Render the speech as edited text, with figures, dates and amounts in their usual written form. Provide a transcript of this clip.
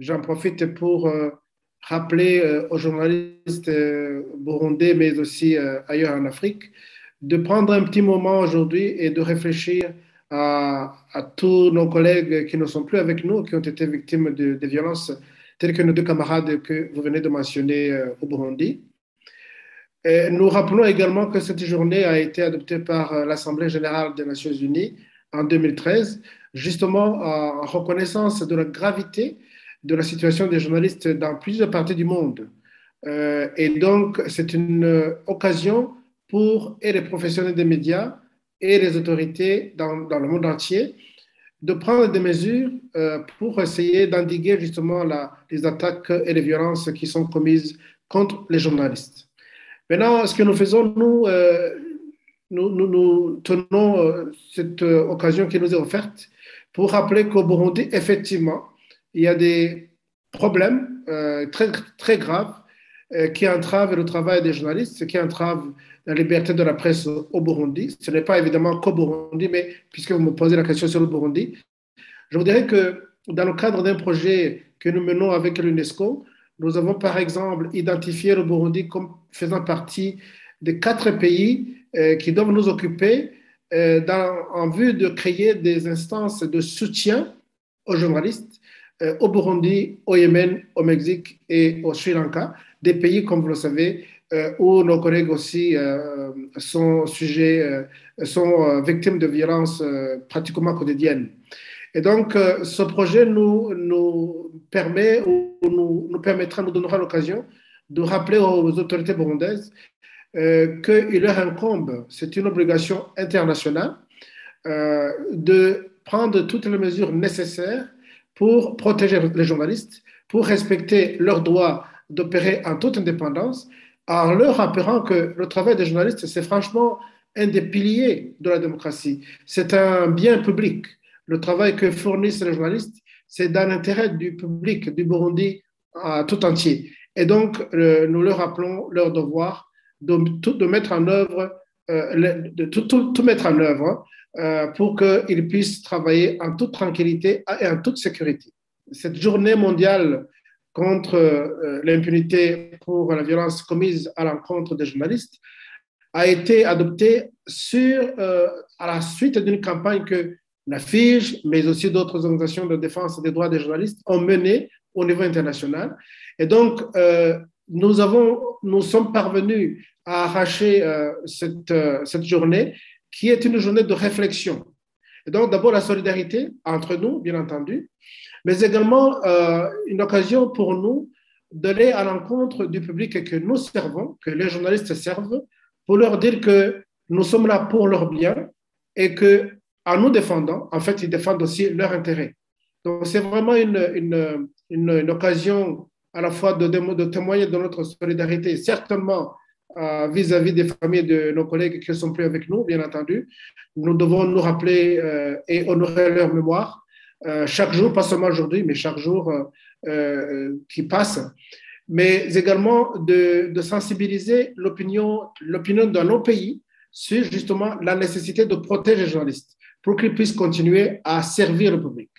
J'en profite pour rappeler aux journalistes burundais, mais aussi ailleurs en Afrique, de prendre un petit moment aujourd'hui et de réfléchir à tous nos collègues qui ne sont plus avec nous, qui ont été victimes de violences, telles que nos deux camarades que vous venez de mentionner au Burundi. Et nous rappelons également que cette journée a été adoptée par l'Assemblée générale des Nations unies en 2013, justement en reconnaissance de la gravité de la situation des journalistes dans plusieurs parties du monde. Et donc, c'est une occasion pour et les professionnels des médias et les autorités dans le monde entier de prendre des mesures pour essayer d'endiguer justement les attaques et les violences qui sont commises contre les journalistes. Maintenant, ce que nous faisons, nous tenons cette occasion qui nous est offerte pour rappeler qu'au Burundi, effectivement, il y a des problèmes très, très graves qui entravent le travail des journalistes, qui entravent la liberté de la presse au Burundi. Ce n'est pas évidemment qu'au Burundi, mais puisque vous me posez la question sur le Burundi, je vous dirais que dans le cadre d'un projet que nous menons avec l'UNESCO, nous avons par exemple identifié le Burundi comme faisant partie des 4 pays qui doivent nous occuper en vue de créer des instances de soutien aux journalistes au Burundi, au Yémen, au Mexique et au Sri Lanka, des pays, comme vous le savez, où nos collègues aussi sont victimes de violences pratiquement quotidiennes. Et donc, ce projet nous permet ou nous permettra, nous donnera l'occasion de rappeler aux autorités burundaises qu'il leur incombe, c'est une obligation internationale, de prendre toutes les mesures nécessaires pour protéger les journalistes, pour respecter leur droit d'opérer en toute indépendance, en leur rappelant que le travail des journalistes, c'est franchement un des piliers de la démocratie. C'est un bien public. Le travail que fournissent les journalistes, c'est dans l'intérêt du public du Burundi tout entier. Et donc, nous leur rappelons leur devoir de mettre en œuvre, de tout mettre en œuvre pour qu'ils puissent travailler en toute tranquillité et en toute sécurité. Cette journée mondiale contre l'impunité pour la violence commise à l'encontre des journalistes a été adoptée à la suite d'une campagne que la FIJ, mais aussi d'autres organisations de défense des droits des journalistes ont menée au niveau international. Et donc, nous sommes parvenus à arracher cette journée qui est une journée de réflexion. Et donc, d'abord, la solidarité entre nous, bien entendu, mais également une occasion pour nous d'aller à l'encontre du public que nous servons, que les journalistes servent, pour leur dire que nous sommes là pour leur bien et qu'en nous défendant, en fait, ils défendent aussi leur intérêt. Donc, c'est vraiment une occasion à la fois de témoigner de notre solidarité, certainement vis-à-vis des familles de nos collègues qui ne sont plus avec nous, bien entendu. Nous devons nous rappeler et honorer leur mémoire chaque jour, pas seulement aujourd'hui, mais chaque jour qui passe, mais également de sensibiliser l'opinion dans nos pays sur justement la nécessité de protéger les journalistes pour qu'ils puissent continuer à servir le public.